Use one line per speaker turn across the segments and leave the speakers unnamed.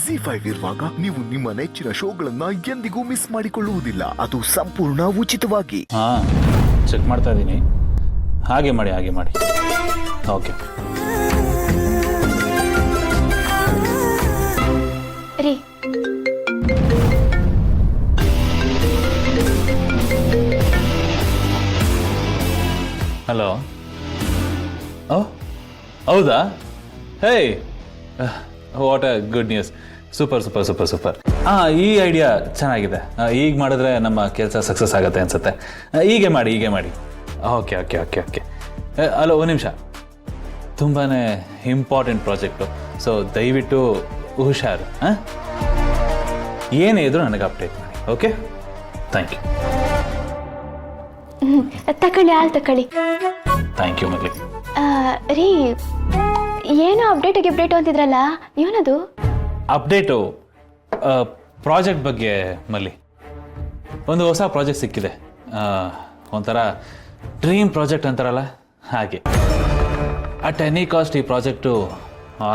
ZEE5 ಇರುವಾಗ ನೀವು ನಿಮ್ಮ ನೆಚ್ಚಿನ ಶೋಗಳನ್ನ ಎಂದಿಗೂ ಮಿಸ್ ಮಾಡಿಕೊಳ್ಳುವುದಿಲ್ಲ. ಅದು ಸಂಪೂರ್ಣ ಉಚಿತವಾಗಿ.
ಚೆಕ್ ಮಾಡ್ತಾ ಇದ್ದೀನಿ. ಹಾಗೆ ಮಾಡಿ. ಓಕೆ
ರೀ,
ಹಲೋ. ಓ ಹೌದಾ? Hey, what a good news. Super. ಈ ಐಡಿಯಾ ಚೆನ್ನಾಗಿದೆ. ಈಗ ಮಾಡಿದ್ರೆ ನಮ್ಮ ಕೆಲಸ ಸಕ್ಸಸ್ ಆಗುತ್ತೆ ಅನ್ಸುತ್ತೆ. ಹೀಗೆ ಮಾಡಿ. ಓಕೆ. ಅಲೋ, ಒಂದು ನಿಮಿಷ. ತುಂಬಾ ಇಂಪಾರ್ಟೆಂಟ್ ಪ್ರಾಜೆಕ್ಟು, ಸೊ ದಯವಿಟ್ಟು ಹುಷಾರು. ಏನೇ ಇದ್ರು ನನಗೆ ಅಪ್ಡೇಟ್ ಮಾಡಿ. Okay, thank you.
ತಕೊಳ್ಳಿ, ಹಾಲು ತಕೊಳ್ಳಿ.
ಥ್ಯಾಂಕ್ ಯು ಮಲ್ಲಿ.
ರೀ, ಏನೋ ಅಪ್ಡೇಟ್ ಅಂತಿದ್ರಲ್ಲ, ಏನದು?
ಅಪ್ಡೇಟು ಪ್ರಾಜೆಕ್ಟ್ ಬಗ್ಗೆ ಮಲ್ಲಿ. ಒಂದು ಹೊಸ ಪ್ರಾಜೆಕ್ಟ್ ಸಿಕ್ಕಿದೆ. ಒಂಥರ ಡ್ರೀಮ್ ಪ್ರಾಜೆಕ್ಟ್ ಅಂತಾರಲ್ಲ, ಹಾಗೆ. ಅಟ್ ಎನಿ ಕಾಸ್ಟ್ ಈ ಪ್ರಾಜೆಕ್ಟು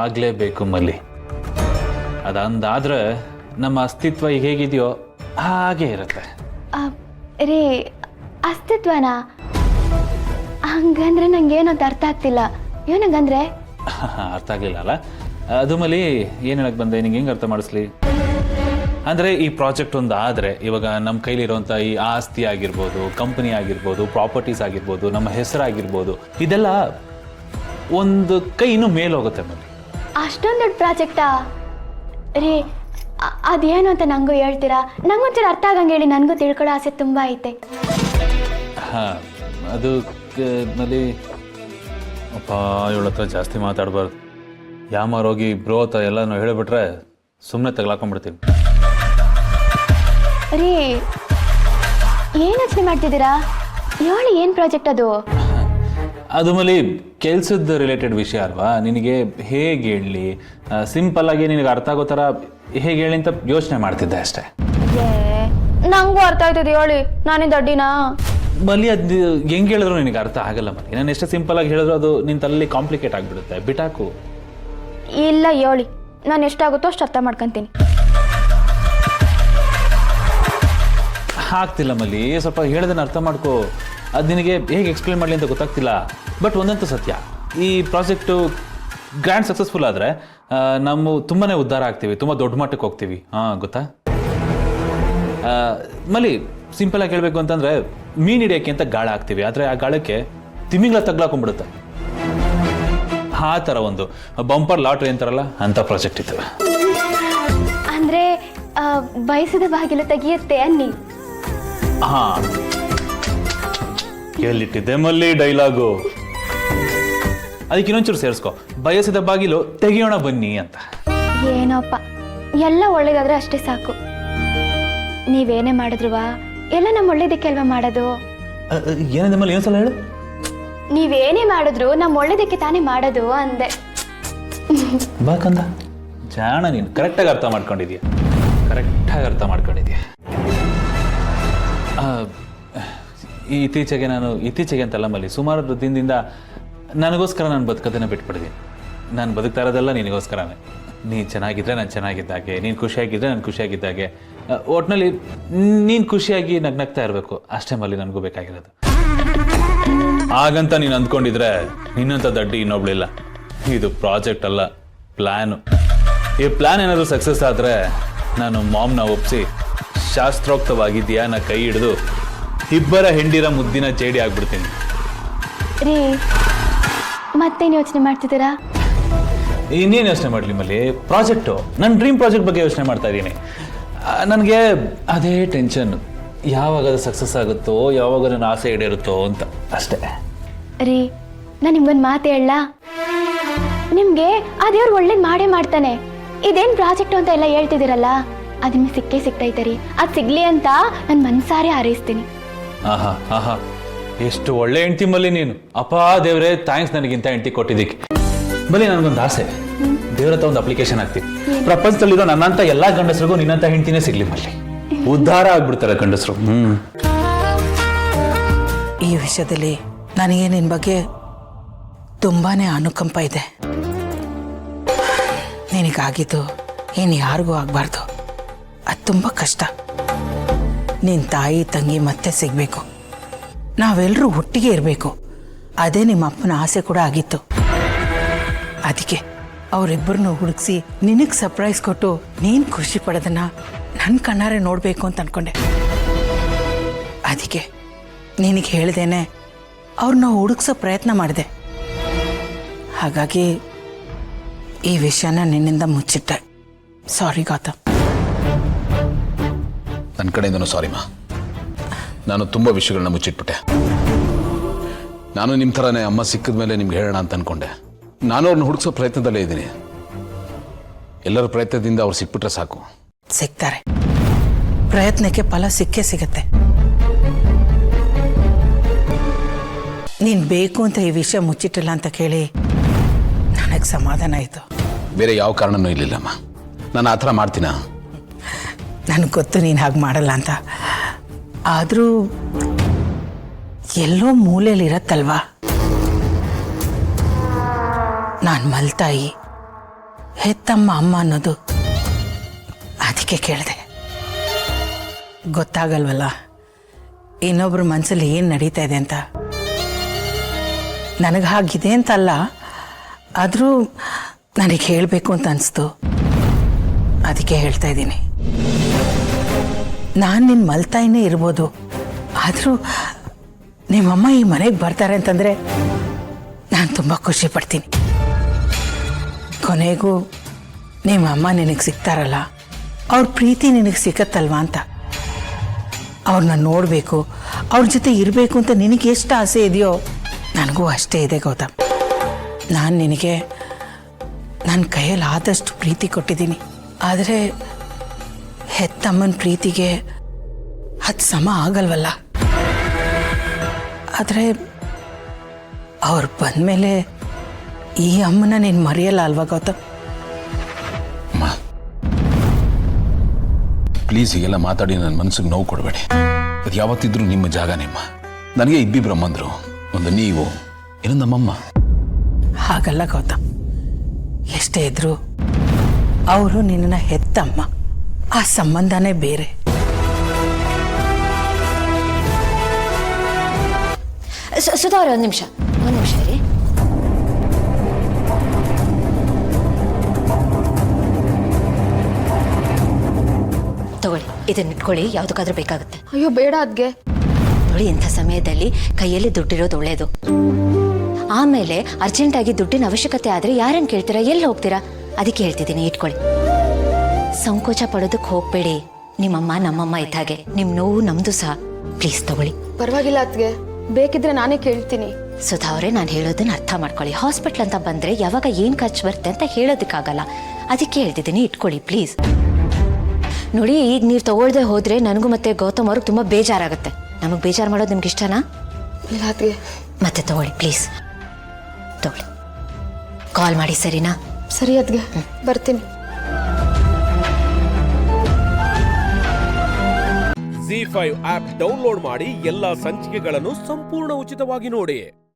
ಆಗಲೇಬೇಕು ಮಲ್ಲಿ. ಅದಂದಾದ್ರೆ ನಮ್ಮ ಅಸ್ತಿತ್ವ ಈಗ ಹೇಗಿದೆಯೋ ಹಾಗೆ ಇರುತ್ತೆ.
ರೀ, ಅಸ್ತಿತ್ವನಾ? ಹಂಗಂದ್ರೆ ನಂಗೇನಂತ ಅರ್ಥ ಆಗ್ತಿಲ್ಲ. ಏನಂಗಂದ್ರೆ?
ಅರ್ಥ ಆಗಲಿಲ್ಲ ಅಲ್ಲ? ಅದು ಮಲ್ಲಿ, ಏನು ಹೇಳಕ್ಕೆ ಬಂದೆ, ನಿಂಗೆ ಹೆಂಗೆ ಅರ್ಥ ಮಾಡಿಸ್ಲಿ? ಅಂದರೆ ಈ ಪ್ರಾಜೆಕ್ಟ್ ಒಂದು ಆದರೆ ಇವಾಗ ನಮ್ಮ ಕೈಲಿರುವಂಥ ಈ ಆಸ್ತಿ ಆಗಿರ್ಬೋದು, ಕಂಪನಿ ಆಗಿರ್ಬೋದು, ಪ್ರಾಪರ್ಟೀಸ್ ಆಗಿರ್ಬೋದು, ನಮ್ಮ ಹೆಸರಾಗಿರ್ಬೋದು, ಇದೆಲ್ಲ ಒಂದು ಕೈ ಇನ್ನೂ ಮೇಲೆ ಹೋಗುತ್ತೆ ಮಲ್ಲಿ.
ಅಷ್ಟೊಂದು ದೊಡ್ಡ ಪ್ರಾಜೆಕ್ಟಾ? ರೀ, ಅದೇನು ಅಂತ ನನಗೂ ಹೇಳ್ತೀರಾ? ನಂಗೊಂಚೂರು ಅರ್ಥ ಆಗಂಗೆ ಹೇಳಿ, ನನಗೂ ತಿಳ್ಕೊಳ್ಳೋ ಆಸೆ ತುಂಬ ಐತೆ.
ಅದು ಮಲ್ಲಿ, ಅಪ್ಪ ಇವಳ ಹತ್ರ ಜಾಸ್ತಿ ಮಾತಾಡಬಾರ್ದು. ಯಾಮಾರೋಗಿ ಬ್ರೋ ಅಂತ ಎಲ್ಲನೂ ಹೇಳಿಬಿಟ್ರೆ ಸುಮ್ಮನೆ ತಗಲಾಕೊಂಡ್ಬಿಡ್ತೀನಿ.
ರೀ, ಏನು ಯೋಚನೆ ಮಾಡ್ತಿದ್ದೀರಾ? ಹೇಳಿ, ಏನು ಪ್ರಾಜೆಕ್ಟ್ ಅದು?
ಅದು ಮಲ್ಲಿ ಕೆಲ್ಸದ ರಿಲೇಟೆಡ್ ವಿಷಯ ಅಲ್ವಾ? ನಿನಗೆ ಹೇಗೆ ಹೇಳಲಿ, ಸಿಂಪಲ್ ಆಗಿ ನಿನಗೆ ಅರ್ಥ ಆಗೋ ಥರ ಹೇಗೆ ಹೇಳಿ ಅಂತ ಯೋಚನೆ ಮಾಡ್ತಿದ್ದೆ ಅಷ್ಟೇ.
ನಂಗೂ ಅರ್ಥ ಆಯ್ತದೆ, ಹೇಳಿ. ನಾನಿಂದ ಅಡ್ಡಿನಾ?
ಮಲ್ಲಿ, ಅದು ಹೆಂಗೆ ಹೇಳಿದ್ರು ನಿನಗೆ ಅರ್ಥ ಆಗಲ್ಲ ಮಲ್ಲಿ. ನಾನು ಎಷ್ಟು ಸಿಂಪಲ್ ಆಗಿ ಹೇಳಿದ್ರು ಅದು ನಿನ್ನ ತಲೆಯಲ್ಲಿ ಕಾಂಪ್ಲಿಕೇಟ್ ಆಗಿಬಿಡುತ್ತೆ. ಬಿಟಾಕು.
ಇಲ್ಲ, ಹೇಳಿ. ನಾನು ಎಷ್ಟಾಗುತ್ತೋ ಅಷ್ಟು ಅರ್ಥ ಮಾಡ್ಕೊತೀನಿ.
ಆಗ್ತಿಲ್ಲ ಮಲ್ಲಿ, ಸ್ವಲ್ಪ ಹೇಳೋದನ್ನ ಅರ್ಥ ಮಾಡ್ಕೋ. ಅದು ನಿನಗೆ ಹೇಗೆ ಎಕ್ಸ್ಪ್ಲೇನ್ ಮಾಡಲಿ ಅಂತ ಗೊತ್ತಾಗ್ತಿಲ್ಲ. ಬಟ್ ಒಂದಂತೂ ಸತ್ಯ, ಈ ಪ್ರಾಜೆಕ್ಟು ಗ್ರ್ಯಾಂಡ್ ಸಕ್ಸಸ್ಫುಲ್ ಆದರೆ ನಾವು ತುಂಬಾ ಉದ್ಧಾರ ಆಗ್ತೀವಿ, ತುಂಬ ದೊಡ್ಡ ಮಟ್ಟಕ್ಕೆ ಹೋಗ್ತೀವಿ. ಗೊತ್ತಾ ಮಲ್ಲಿ? ಸಿಂಪಲಾಗಿ ಹೇಳಬೇಕು ಅಂತಂದರೆ, ಮೀನು ಹಿಡಿಯೋಕ್ಕೆ ಅಂತ ಗಾಳ ಹಾಕ್ತೀವಿ, ಆದರೆ ಆ ಗಾಳಕ್ಕೆ ತಿಮಿಂಗ್ಳ ತಗ್ಲಾಕೊಂಡ್ಬಿಡುತ್ತೆ. ಆ ಥರ ಒಂದು ಬಂಪರ್ ಲಾಟ್ರಿ ಅಂತಾರಲ್ಲ, ಅಂಥ ಪ್ರಾಜೆಕ್ಟ್ ಇತ್ತು.
ಅಂದರೆ ಬಯಸಿದ ಬಾಗಿಲು ತೆಗೆಯುತ್ತೆ ಅನ್ನಿ.
ಎಲ್ಲಿಟ್ಟಿದ್ದೆ ಮಲ್ಲಿ ಡೈಲಾಗು? ಅದಕ್ಕೆ ಇನ್ನೊಂಚೂರು ಸೇರಿಸ್ಕೊ, ಬಯಸಿದ ಬಾಗಿಲು ತೆಗಿಯೋಣ ಬನ್ನಿ ಅಂತ.
ಏನೋಪ್ಪ, ಎಲ್ಲ ಒಳ್ಳೇದಾದ್ರೆ ಅಷ್ಟೇ ಸಾಕು. ನೀವೇನೇ ಮಾಡಿದ್ರುವಾ ಎಲ್ಲ ನಮ್ಮ ಒಳ್ಳೇದಕ್ಕೆ ಅಲ್ವಾ ಮಾಡೋದು?
ಏನಿದೆ ಮಲ್ಲಿ, ಇನ್ನೊಂದ್ಸಲ ಹೇಳು.
ನೀವೇನೇ ಮಾಡಿದ್ರು ನಮ್ಮ ಒಳ್ಳೇದಕ್ಕೆ ತಾನೇ ಮಾಡೋದು ಅಂದೆ.
ಬಾಕಂದ ಜಾಣ ನೀನು. ಕರೆಕ್ಟಾಗಿ ಅರ್ಥ ಮಾಡ್ಕೊಂಡಿದ್ಯಾ. ಇತ್ತೀಚೆಗೆ ಅಂತಲ್ಲ ಮಲ್ಲಿ, ಸುಮಾರು ದಿನದಿಂದ ನನಗೋಸ್ಕರ ನಾನು ಬದುಕೋದನ್ನು ಬಿಟ್ಬಿಟ್ಟಿದ್ದೀನಿ. ನಾನು ಬದುಕ್ತಾ ಇರೋದೆಲ್ಲ ನಿನಗೋಸ್ಕರನೇ. ನೀನು ಚೆನ್ನಾಗಿದ್ದರೆ ನಾನು ಚೆನ್ನಾಗಿದ್ದಾಗೆ, ನೀನು ಖುಷಿಯಾಗಿದ್ದರೆ ನಾನು ಖುಷಿಯಾಗಿದ್ದಾಗೆ, ಒಟ್ಟಿನಲ್ಲಿ ನೀನು ಖುಷಿಯಾಗಿ ನಗ್ನಗ್ತಾ ಇರಬೇಕು ಅಷ್ಟೇ ಮಲ್ಲಿ ನನಗೂ ಬೇಕಾಗಿರೋದು. ಹಾಗಂತ ನೀನು ಅಂದ್ಕೊಂಡಿದ್ರೆ ನಿನ್ನಂಥ ದಡ್ಡಿ ಇನ್ನೊಬ್ಳಿಲ್ಲ. ಇದು ಪ್ರಾಜೆಕ್ಟ್ ಅಲ್ಲ, ಪ್ಲ್ಯಾನು. ಈ ಪ್ಲ್ಯಾನ್ ಏನಾದರೂ ಸಕ್ಸಸ್ ಆದರೆ ನಾನು ಮಾಮ್ನ ಒಪ್ಪಿಸಿ ಶಾಸ್ತ್ರೋಕ್ತವಾಗಿ ಧ್ಯಾನ ಕೈ ಹಿಡಿದು ಇಬ್ಬರ ಹೆಂಡಿರ ಮುದ್ದಿನ ಜೇಡಿ ಆಗ್ಬಿಡ್ತೀನಿ.
ರೀ, ಮತ್ತೇನು ಯೋಚನೆ ಮಾಡ್ತಿದ್ದೀರಾ?
ಇನ್ನೇನು ಯೋಚನೆ ಮಾಡಲಿ ಮಲ್ಲಿ? ಪ್ರಾಜೆಕ್ಟು, ನನ್ನ ಡ್ರೀಮ್ ಪ್ರಾಜೆಕ್ಟ್ ಬಗ್ಗೆ ಯೋಚನೆ ಮಾಡ್ತಾ ಇದ್ದೀನಿ. ನನಗೆ ಅದೇ ಟೆನ್ಷನ್, ಯಾವಾಗ ಅದು ಸಕ್ಸಸ್ ಆಗುತ್ತೋ, ಯಾವಾಗ ನನ್ನ ಆಸೆ ಈಡೇರುತ್ತೋ ಅಂತ ಅಷ್ಟೇ.
ರೀ, ನಾನು ನಿಮ್ಗೊಂದು ಮಾತು ಹೇಳಲಾ? ನಿಮಗೆ ಆ ದೇವ್ರು ಒಳ್ಳೇದು ಮಾಡೇ ಮಾಡ್ತಾನೆ. ಇದೇನು ಪ್ರಾಜೆಕ್ಟು ಅಂತ ಎಲ್ಲ ಹೇಳ್ತಿದ್ದೀರಲ್ಲ, ಅದು ನಿಮಗೆ ಸಿಗ್ತೈತೆ ರೀ. ಅದು ಸಿಗ್ಲಿ ಅಂತ ನಾನು ಮನ್ಸಾರೆ ಹಾರೈಸ್ತೀನಿ.
ಆಹಾ, ಎಷ್ಟು ಒಳ್ಳೆ ಹೆಂಡ್ತಿ ಮಲ್ಲಿ ನೀನು. ಅಪ್ಪ ದೇವ್ರೆ, ಥ್ಯಾಂಕ್ಸ್ ನನಗಿಂತ ಹೆಂಡ್ತಿ ಕೊಟ್ಟಿದ್ದಕ್ಕೆ. ಬಲ್ಲಿ ನನಗೊಂದು ಆಸೆ, ದೇವ್ರ ಹತ್ರ ಒಂದು ಅಪ್ಲಿಕೇಶನ್ ಹಾಕ್ತೀನಿ. ಪ್ರಪಂಚದಲ್ಲಿರೋ ನನ್ನಂತ ಎಲ್ಲಾ ಗಂಡಸರಿಗೂ ನಿನ್ನಂತ ಹೆಂಡ್ತಿನೇ ಸಿಗ್ಲಿ ಮಲ್ಲಿ. ಉದ್ಧಾರ ಆಗ್ಬಿಡ್ತಾರೆ ಗಂಡಸರು.
ಈ ವಿಷಯದಲ್ಲಿ ನನಗೆ ನಿನ್ನ ಬಗ್ಗೆ ತುಂಬಾನೇ ಅನುಕಂಪ ಇದೆ. ನಿನಗಾಗಿದ್ದು ಇನ್ನು ಯಾರಿಗೂ ಆಗಬಾರ್ದು. ಅದು ತುಂಬ ಕಷ್ಟ. ನಿನ್ನ ತಾಯಿ ತಂಗಿ ಮತ್ತೆ ಸಿಗಬೇಕು, ನಾವೆಲ್ಲರೂ ಒಟ್ಟಿಗೆ ಇರಬೇಕು. ಅದೇ ನಿಮ್ಮ ಅಪ್ಪನ ಆಸೆ ಕೂಡ ಆಗಿತ್ತು. ಅದಕ್ಕೆ ಅವರಿಬ್ಬರನ್ನು ಹುಡುಕಿಸಿ ನಿನಗೆ ಸರ್ಪ್ರೈಸ್ ಕೊಟ್ಟು ನೀನು ಖುಷಿ ಪಡೋದನ್ನ ನನ್ನ ಕಣ್ಣಾರೆ ನೋಡಬೇಕು ಅಂತ ಅನ್ಕೊಂಡೆ. ಅದಕ್ಕೆ ನಿನಗೆ ಹೇಳ್ದೇನೆ ಅವ್ರನ್ನ ಹುಡುಕ್ಸೋ ಪ್ರಯತ್ನ ಮಾಡಿದೆ. ಹಾಗಾಗಿ ಈ ವಿಷಯನ ನಿನ್ನಿಂದ ಮುಚ್ಚಿಟ್ಟೆ. ಸಾರಿ ಗೌತಮ್.
ನನ್ನ ಕಡೆಯಿಂದನೂ ಸಾರಿ ಮಾ. ನಾನು ತುಂಬ ವಿಷಯಗಳನ್ನ ಮುಚ್ಚಿಟ್ಬಿಟ್ಟೆ. ನಾನು ನಿಮ್ಮ ಥರನೇ ಅಮ್ಮ ಸಿಕ್ಕಿದ ಮೇಲೆ ನಿಮ್ಗೆ ಹೇಳೋಣ ಅಂತ ಅಂದ್ಕೊಂಡೆ. ನಾನು ಅವ್ರನ್ನ ಹುಡುಕ್ಸೋ ಪ್ರಯತ್ನದಲ್ಲೇ ಇದ್ದೀನಿ. ಎಲ್ಲರ ಪ್ರಯತ್ನದಿಂದ ಅವ್ರು ಸಿಕ್ಬಿಟ್ರೆ ಸಾಕು.
ಸಿಗ್ತಾರೆ. ಪ್ರಯತ್ನಕ್ಕೆ ಫಲ ಸಿಕ್ಕೇ ಸಿಗತ್ತೆ. ನೀನು ಬೇಕು ಅಂತ ಈ ವಿಷಯ ಮುಚ್ಚಿಟ್ಟಿಲ್ಲ ಅಂತ ಕೇಳಿ ನನಗೆ ಸಮಾಧಾನ ಆಯಿತು.
ಬೇರೆ ಯಾವ ಕಾರಣನೂ ಇರಲಿಲ್ಲಮ್ಮ. ನಾನು ಆ ಥರ ಮಾಡ್ತೀನ?
ನನಗೆ ಗೊತ್ತು ನೀನು ಹಾಗೆ ಮಾಡಲ್ಲ ಅಂತ. ಆದರೂ ಎಲ್ಲೋ ಮೂಲೆಯಲ್ಲಿ ಇರತ್ತಲ್ವಾ, ನಾನು ಮಲ್ತಾಯಿ ಹೆತ್ತಮ್ಮ ಅಮ್ಮ ಅನ್ನೋದು. ಅದಕ್ಕೆ ಕೇಳಿದೆ. ಗೊತ್ತಾಗಲ್ವಲ್ಲ ಇನ್ನೊಬ್ರ ಮನಸ್ಸಲ್ಲಿ ಏನು ನಡೀತಾ ಇದೆ ಅಂತ. ನನಗೆ ಹಾಗಿದೆ ಅಂತಲ್ಲ, ಆದರೂ ನನಗೆ ಹೇಳಬೇಕು ಅಂತ ಅನಿಸ್ತು. ಅದಕ್ಕೆ ಹೇಳ್ತಾ ಇದ್ದೀನಿ. ನಾನು ನಿನ್ನ ಮಲ್ತಾಯಿನೇ ಇರ್ಬೋದು, ಆದರೂ ನಿಮ್ಮಮ್ಮ ಈ ಮನೆಗೆ ಬರ್ತಾರೆ ಅಂತಂದರೆ ನಾನು ತುಂಬ ಖುಷಿ ಪಡ್ತೀನಿ. ಕೊನೆಗೂ ನಿಮ್ಮಮ್ಮ ನಿನಗೆ ಸಿಗ್ತಾರಲ್ಲ, ಅವ್ರ ಪ್ರೀತಿ ನಿನಗೆ ಸಿಗತ್ತಲ್ವಾ ಅಂತ. ಅವ್ರನ್ನ ನೋಡಬೇಕು, ಅವ್ರ ಜೊತೆ ಇರಬೇಕು ಅಂತ ನಿನಗೆ ಎಷ್ಟು ಆಸೆ ಇದೆಯೋ ನನಗೂ ಅಷ್ಟೇ ಇದೆ ಗೌತಮ್. ನಾನು ನಿನಗೆ ನನ್ನ ಕೈಯಲ್ಲಿ ಆದಷ್ಟು ಪ್ರೀತಿ ಕೊಟ್ಟಿದ್ದೀನಿ. ಆದರೆ ಹೆತ್ತಮ್ಮನ ಪ್ರೀತಿಗೆ ಅದು ಸಮ ಆಗಲ್ವಲ್ಲ. ಆದರೆ ಅವ್ರು ಬಂದಮೇಲೆ ಈ ಅಮ್ಮನ ನೀನು ಮರೆಯಲ್ಲ ಅಲ್ವಾ ಗೌತಮ್?
ಅಮ್ಮ ಪ್ಲೀಸ್ ಹೀಗೆಲ್ಲ ಮಾತಾಡಿ ನನ್ನ ಮನಸ್ಸಿಗೆ ನೋವು ಕೊಡಬೇಡಿ. ಅದು ಯಾವತ್ತಿದ್ರೂ ನಿಮ್ಮ ಜಾಗ ನಿಮ್ಮ. ನನಗೆ ಇಬ್ಬಿಬ್ರು ಅಮ್ಮಂದರು, ಒಂದು ನೀವು, ಇನ್ನೊಂದು ನಮ್ಮಮ್ಮ.
ಹಾಗಲ್ಲ ಗೌತಮ್, ಎಷ್ಟೇ ಇದ್ರು ಅವರು ನಿನ್ನ ಹೆತ್ತಮ್ಮ. ಆ ಸಂಬಂಧನೇ ಬೇರೆ.
ಸುಧಾ ಅವರೇ, ಒಂದು ನಿಮಿಷ ರೀ. ತಗೊಳ್ಳಿ, ಇದನ್ನ ಇಟ್ಕೊಳ್ಳಿ, ಯಾವುದಕ್ಕಾದ್ರೂ ಬೇಕಾಗುತ್ತೆ.
ಅಯ್ಯೋ ಬೇಡ ಅದ್ಗೆ.
ನೋಡಿ, ಇಂಥ ಸಮಯದಲ್ಲಿ ಕೈಯಲ್ಲಿ ದುಡ್ಡಿರೋದು ಒಳ್ಳೇದು. ಆಮೇಲೆ ಅರ್ಜೆಂಟಾಗಿ ದುಡ್ಡಿನ ಅವಶ್ಯಕತೆ ಆದರೆ ಯಾರನ್ನು ಕೇಳ್ತೀರಾ, ಎಲ್ಲಿ ಹೋಗ್ತೀರಾ? ಅದಕ್ಕೆ ಹೇಳ್ತಿದ್ದೀನಿ, ಇಟ್ಕೊಳ್ಳಿ. ಸಂಕೋಚ ಪಡೋದಕ್ಕೆ ಹೋಗ್ಬೇಡಿ. ನಿಮ್ಮಮ್ಮ ನಮ್ಮಮ್ಮ ಇದ್ದಾಗೆ, ನಿಮ್ಮ ನೋವು ನಮ್ದು ಸಹ. ಪ್ಲೀಸ್ ತಗೊಳ್ಳಿ.
ಪರವಾಗಿಲ್ಲ ಅದ್ಗೆ, ಬೇಕಿದ್ರೆ ನಾನೇ ಕೇಳ್ತೀನಿ.
ಸುಧಾ ಅವರೇ, ನಾನು ಹೇಳೋದನ್ನ ಅರ್ಥ ಮಾಡ್ಕೊಳ್ಳಿ. ಹಾಸ್ಪಿಟ್ಲ್ ಅಂತ ಬಂದರೆ ಯಾವಾಗ ಏನು ಖರ್ಚು ಬರುತ್ತೆ ಅಂತ ಹೇಳೋದಕ್ಕಾಗಲ್ಲ. ಅದಕ್ಕೆ ಹೇಳ್ತಿದ್ದೀನಿ, ಇಟ್ಕೊಳ್ಳಿ ಪ್ಲೀಸ್. ನೋಡಿ, ಈಗ ನೀವು ತಗೊಳ್ದೆ ಹೋದರೆ ನನಗೂ ಮತ್ತೆ ಗೌತಮ್ ಅವ್ರಿಗೆ ತುಂಬ ಬೇಜಾರಾಗುತ್ತೆ. ನಮಗೆ ಬೇಜಾರು ಮಾಡೋದು ನಿಮ್ಗೆ ಇಷ್ಟನಾ?
ಇಲ್ಲ ಅದ್ಗೆ.
ಮತ್ತೆ ತಗೊಳ್ಳಿ ಪ್ಲೀಸ್, ತಗೊಳ್ಳಿ. ಕಾಲ್ ಮಾಡಿ, ಸರಿನಾ?
ಸರಿ ಅದ್ಗೆ, ಬರ್ತೀನಿ.
ZEE5 ಆಪ್ ಡೌನ್ಲೋಡ್ ಮಾಡಿ ಎಲ್ಲಾ ಸಂಚಿಕೆಗಳನ್ನು ಸಂಪೂರ್ಣ ಉಚಿತವಾಗಿ ನೋಡಿ.